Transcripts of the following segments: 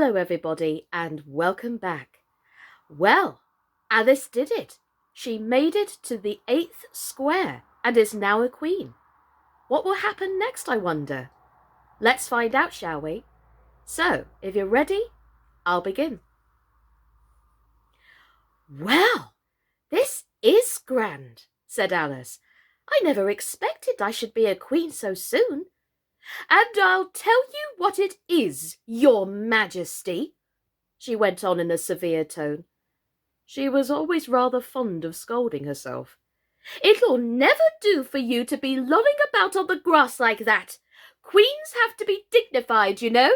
Hello everybody and welcome back. Well, Alice did it. She made it to the 8th square and is now a queen. What will happen next, I wonder? Let's find out, shall we? So, if you're ready, I'll begin. Well, this is grand, said Alice. I never expected I should be a queen so soon. And I'll tell you what it is, your majesty, she went on in a severe tone. She was always rather fond of scolding herself. It'll never do for you to be lolling about on the grass like that. Queens have to be dignified, you know.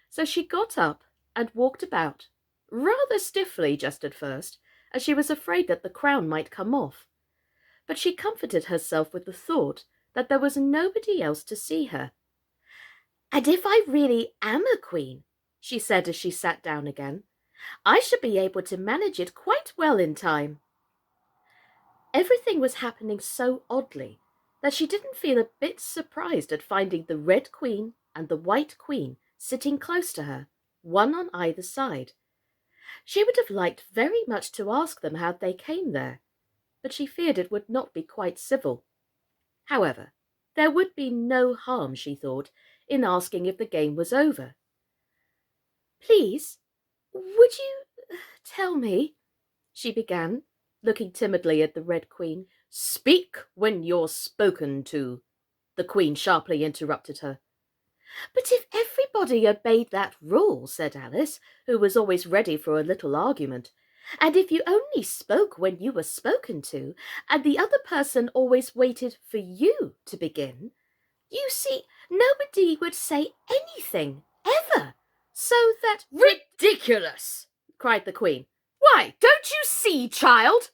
So she got up and walked about, rather stiffly just at first, as she was afraid that the crown might come off. But she comforted herself with the thought that there was nobody else to see her. And if I really am a queen, she said as she sat down again, I should be able to manage it quite well in time. Everything was happening so oddly that she didn't feel a bit surprised at finding the Red Queen and the White Queen sitting close to her, one on either side. She would have liked very much to ask them how they came there, but she feared it would not be quite civil. However, there would be no harm, she thought, in asking if the game was over. Please, would you tell me, she began, looking timidly at the Red Queen. Speak when you're spoken to, the Queen sharply interrupted her. But if everybody obeyed that rule, said Alice, who was always ready for a little argument, and if you only spoke when you were spoken to, and the other person always waited for you to begin, you see, nobody would say anything, ever, so that— Ridiculous! Cried the Queen. Why, don't you see, child?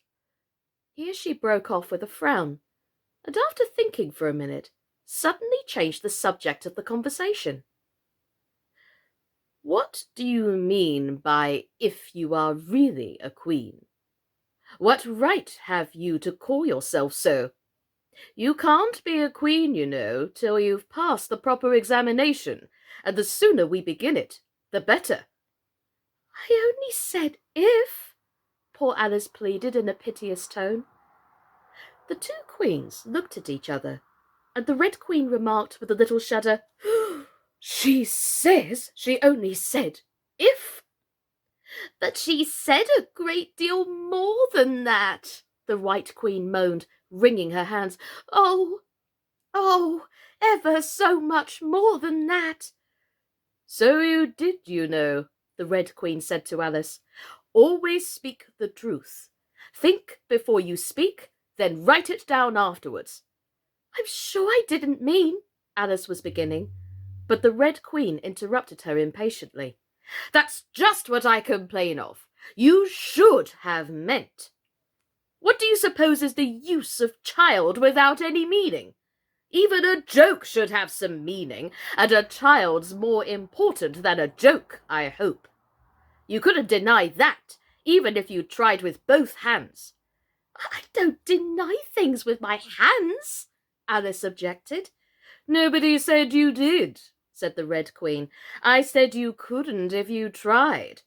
Here she broke off with a frown, and after thinking for a minute, suddenly changed the subject of the conversation. What do you mean by if you are really a queen? What right have you to call yourself so? You can't be a queen, you know, till you've passed the proper examination, and the sooner we begin it, the better. I only said if, poor Alice pleaded in a piteous tone. The two queens looked at each other, and the Red Queen remarked with a little shudder, She says she only said if. But she said a great deal more than that, the White Queen moaned, wringing her hands. Oh, ever so much more than that. So you did, you know, the Red Queen said to Alice. Always speak the truth. Think before you speak, then write it down afterwards. I'm sure I didn't mean, Alice was beginning, but the Red Queen interrupted her impatiently. That's just what I complain of. You should have meant. What do you suppose is the use of child without any meaning? Even a joke should have some meaning, and a child's more important than a joke, I hope. You couldn't deny that, even if you tried with both hands. I don't deny things with my hands, Alice objected. Nobody said you did, said the Red Queen. I said you couldn't if you tried.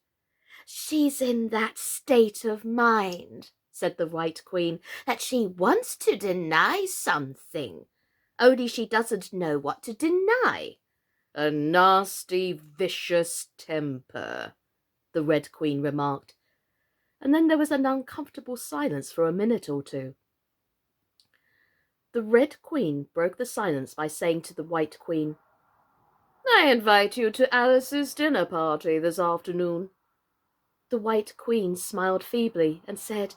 She's in that state of mind, said the White Queen, that she wants to deny something. Only she doesn't know what to deny. A nasty, vicious temper, the Red Queen remarked. And then there was an uncomfortable silence for a minute or two. The Red Queen broke the silence by saying to the White Queen, I invite you to Alice's dinner party this afternoon. The White Queen smiled feebly and said,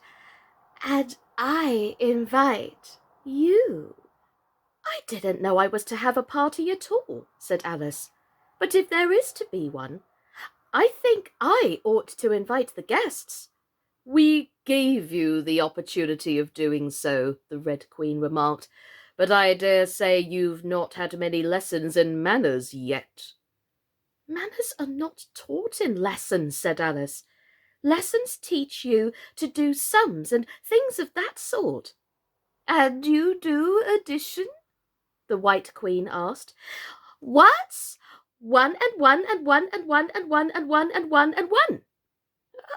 And I invite you. I didn't know I was to have a party at all, said Alice. But if there is to be one, I think I ought to invite the guests. We gave you the opportunity of doing so, the Red Queen remarked, but I dare say you've not had many lessons in manners yet. Manners are not taught in lessons, said Alice. Lessons teach you to do sums and things of that sort. And you do addition? The White Queen asked. What? 1 and 1 and 1 and 1 and 1 and 1 and 1 and 1.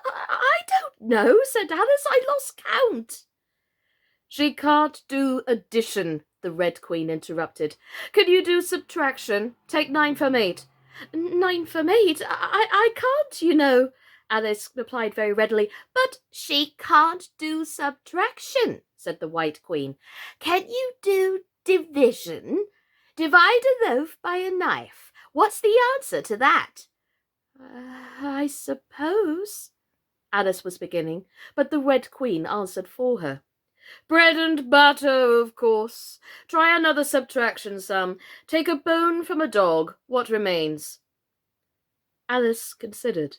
I don't know, said Alice. I lost count. She can't do addition, the Red Queen interrupted. Can you do subtraction? Take 9 from 8. 9 from 8? I can't, you know, Alice replied very readily. But she can't do subtraction, said the White Queen. Can you do division? Divide a loaf by a knife. What's the answer to that? I suppose, Alice was beginning, but the Red Queen answered for her. Bread and butter, of course. Try another subtraction sum. Take a bone from a dog. What remains? Alice considered.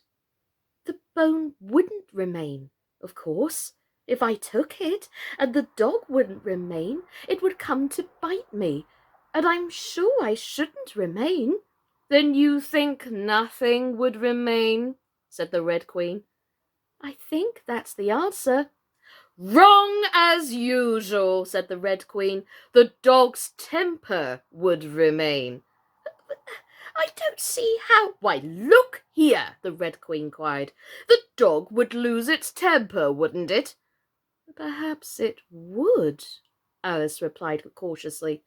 The bone wouldn't remain, of course. If I took it, and the dog wouldn't remain, it would come to bite me, and I'm sure I shouldn't remain. Then you think nothing would remain? Said the Red Queen. I think that's the answer. Wrong as usual, said the Red Queen. The dog's temper would remain. I don't see how. Why, look here, the Red Queen cried. The dog would lose its temper, wouldn't it? Perhaps it would, Alice replied cautiously.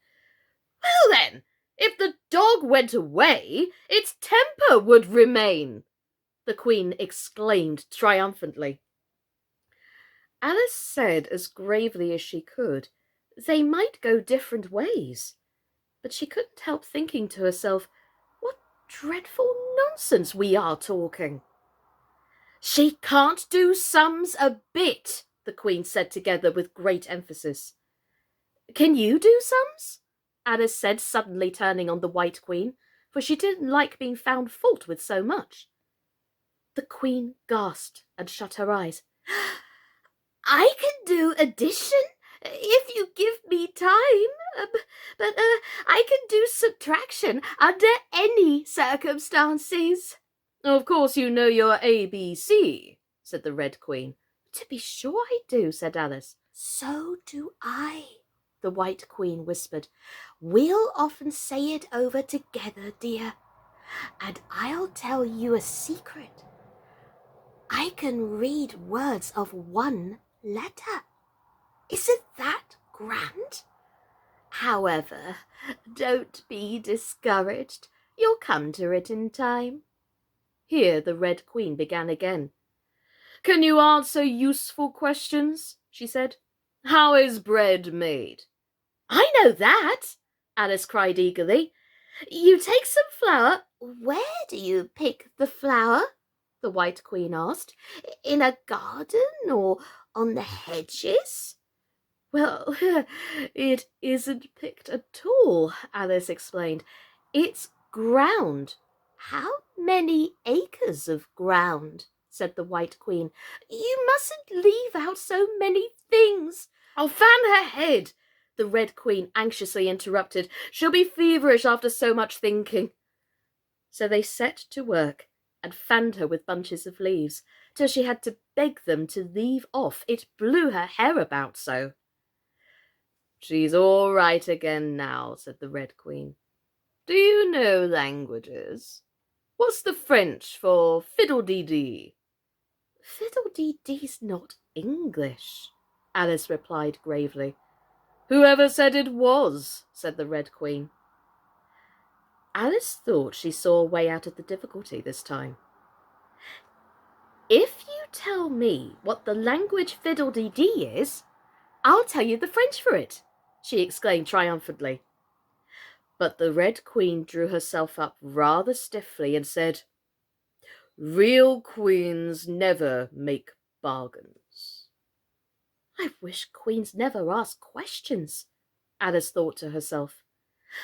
Well then, if the dog went away, its temper would remain, the Queen exclaimed triumphantly. Alice said as gravely as she could, they might go different ways. But she couldn't help thinking to herself, what dreadful nonsense we are talking. She can't do sums a bit, the Queen said together with great emphasis. Can you do sums? Alice said, suddenly turning on the White Queen, for she didn't like being found fault with so much. The Queen gasped and shut her eyes. I can do addition if you give me time, but I can do subtraction under any circumstances. Of course you know your ABC, said the Red Queen. To be sure I do, said Alice. So do I, the White Queen whispered. We'll often say it over together, dear. And I'll tell you a secret. I can read words of one letter. Isn't that grand? However, don't be discouraged. You'll come to it in time. Here the Red Queen began again. Can you answer useful questions? She said. How is bread made? I know that, Alice cried eagerly. You take some flour. Where do you pick the flour? The White Queen asked. In a garden or on the hedges? Well, it isn't picked at all, Alice explained. It's ground. How many acres of ground? Said the White Queen. You mustn't leave out so many things. I'll fan her head, the Red Queen anxiously interrupted. She'll be feverish after so much thinking. So they set to work and fanned her with bunches of leaves, till she had to beg them to leave off. It blew her hair about so. She's all right again now, said the Red Queen. Do you know languages? What's the French for fiddle-dee-dee? Fiddle-dee-dee's not English, Alice replied gravely. Whoever said it was, said the Red Queen. Alice thought she saw a way out of the difficulty this time. If you tell me what the language fiddle-dee-dee is, I'll tell you the French for it, she exclaimed triumphantly. But the Red Queen drew herself up rather stiffly and said, Real queens never make bargains. I wish queens never ask questions, Alice thought to herself.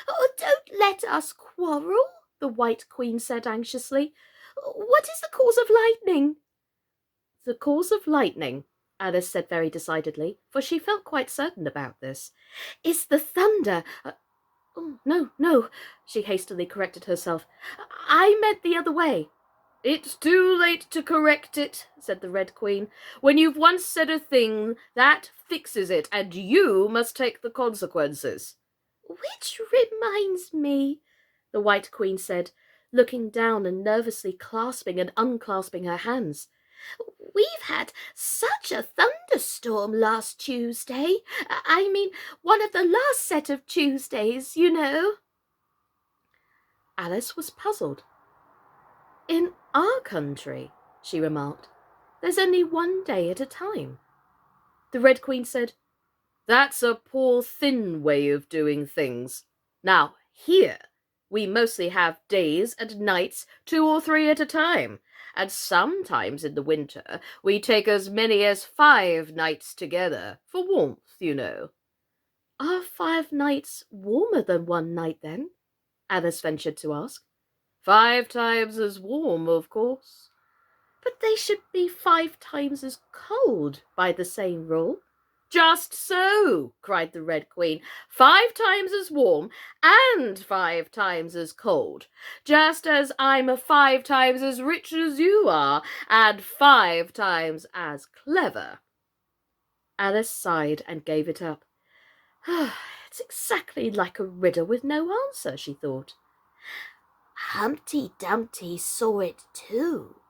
Oh, don't let us quarrel, the White Queen said anxiously. What is the cause of lightning? The cause of lightning, Alice said very decidedly, for she felt quite certain about this, is the thunder. Oh, no, she hastily corrected herself. I meant the other way. It's too late to correct it, said the Red Queen. When you've once said a thing, that fixes it, and you must take the consequences. Which reminds me, the White Queen said, looking down and nervously clasping and unclasping her hands. "We've had such a thunderstorm last Tuesday. I mean, one of the last set of Tuesdays, you know." Alice was puzzled. "In our country," she remarked, "there's only one day at a time." The Red Queen said, "That's a poor, thin way of doing things. Now, here, we mostly have days and nights, 2 or 3 at a time, and sometimes in the winter we take as many as 5 nights together, for warmth, you know." "Are 5 nights warmer than 1 night, then?" Alice ventured to ask. 5 times as warm, of course." "But they should be 5 times as cold by the same rule." "Just so," cried the Red Queen. 5 times as warm and 5 times as cold, just as I'm 5 times as rich as you are and 5 times as clever." Alice sighed and gave it up. "It's exactly like a riddle with no answer," she thought. "Humpty Dumpty saw it too,"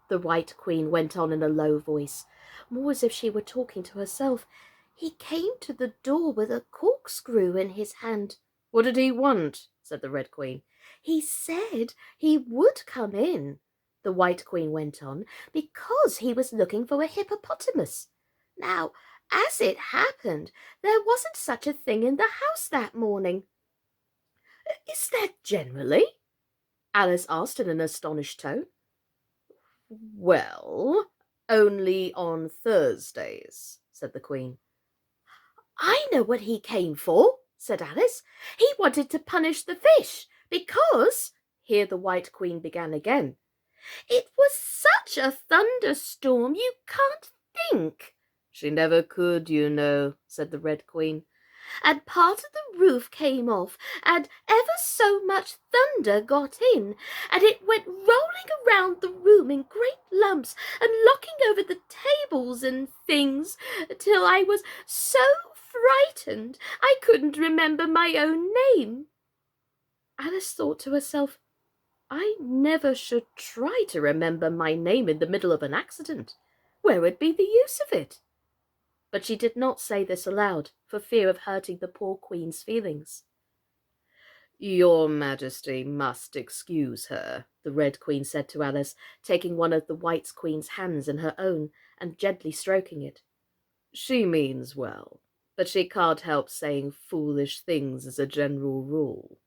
the White Queen went on in a low voice, more as if she were talking to herself. "He came to the door with a corkscrew in his hand." "What did he want?" said the Red Queen. "He said he would come in," the White Queen went on, "because he was looking for a hippopotamus. Now, as it happened, there wasn't such a thing in the house that morning." "Is there generally?" Alice asked in an astonished tone. "Well, only on Thursdays," said the Queen. "I know what he came for," said Alice. "He wanted to punish the fish because—" Here the White Queen began again. "It was such a thunderstorm, you can't think." "She never could, you know," said the Red Queen. "And part of the roof came off, and ever so much thunder got in, and it went rolling around the room in great lumps and knocking over the tables and things, till I was so frightened I couldn't remember my own name." Alice thought to herself, "I never should try to remember my name in the middle of an accident. Where would be the use of it?" But she did not say this aloud, for fear of hurting the poor Queen's feelings. "Your Majesty must excuse her," the Red Queen said to Alice, taking one of the White Queen's hands in her own and gently stroking it. "She means well, but she can't help saying foolish things as a general rule."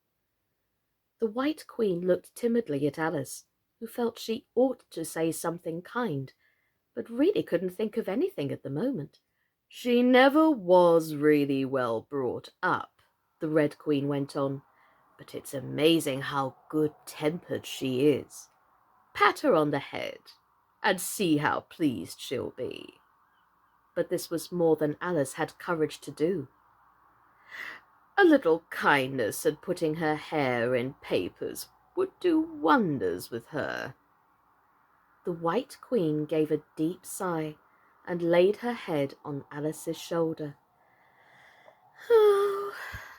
The White Queen looked timidly at Alice, who felt she ought to say something kind, but really couldn't think of anything at the moment. "She never was really well brought up," the Red Queen went on, "but it's amazing how good-tempered she is. Pat her on the head, and see how pleased she'll be." But this was more than Alice had courage to do. "A little kindness and putting her hair in papers would do wonders with her." The White Queen gave a deep sigh and laid her head on Alice's shoulder. "Oh,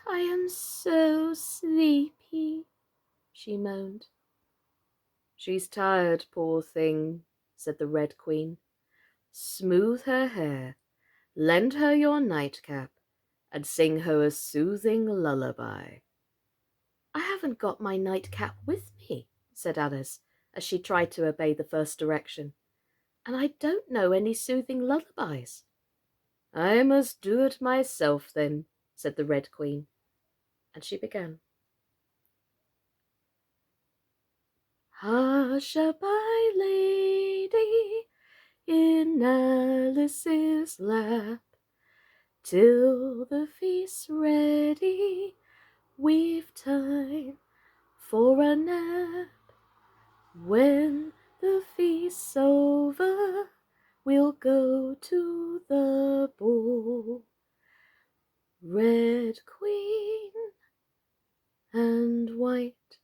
I am so sleepy," she moaned. "She's tired, poor thing," said the Red Queen. "Smooth her hair, lend her your nightcap, and sing her a soothing lullaby." "I haven't got my nightcap with me," said Alice, as she tried to obey the first direction, "and I don't know any soothing lullabies." "I must do it myself, then," said the Red Queen, and she began. "Hush-a-bye, lady, in Alice's lap, till the feast's ready, we've time for a nap. When the feast's over, we'll go to the ball. Red Queen and White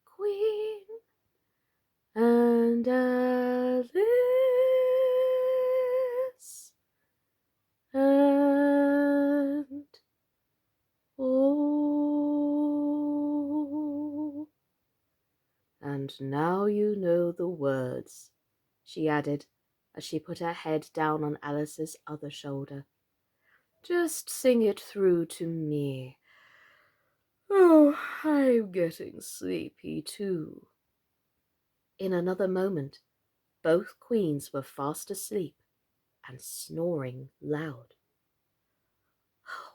Queen and Alice and oh." And And now you know the words, she added, as she put her head down on Alice's other shoulder. Just sing it through to me. Oh, I'm getting sleepy too. In another moment, both queens were fast asleep and snoring loud.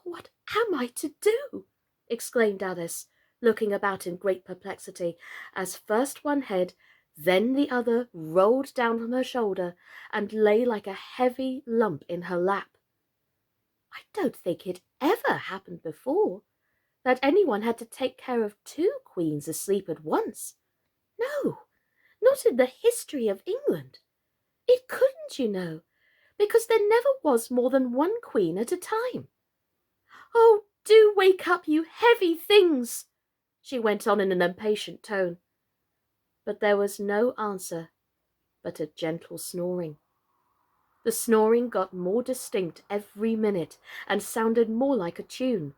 What am I to do? Exclaimed Alice, looking about in great perplexity, as first one head, then the other rolled down from her shoulder and lay like a heavy lump in her lap. I don't think it ever happened before, that anyone had to take care of two queens asleep at once. No, not in the history of England. It couldn't, you know, because there never was more than one queen at a time. Oh, do wake up, you heavy things, she went on in an impatient tone. But there was no answer but a gentle snoring. The snoring got more distinct every minute and sounded more like a tune.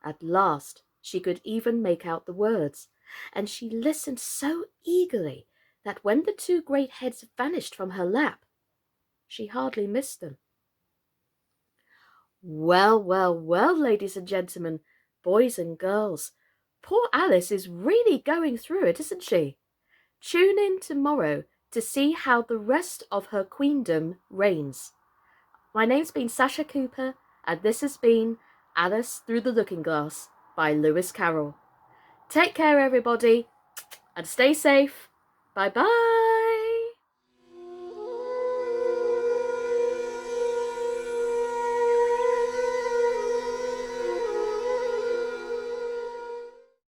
At last she could even make out the words, and she listened so eagerly that when the two great heads vanished from her lap, she hardly missed them. Well, well, well, ladies and gentlemen, boys and girls, poor Alice is really going through it, isn't she? Tune in tomorrow to see how the rest of her queendom reigns. My name's been Sascha Cooper, and this has been Alice Through the Looking Glass by Lewis Carroll. Take care, everybody, and stay safe. Bye-bye.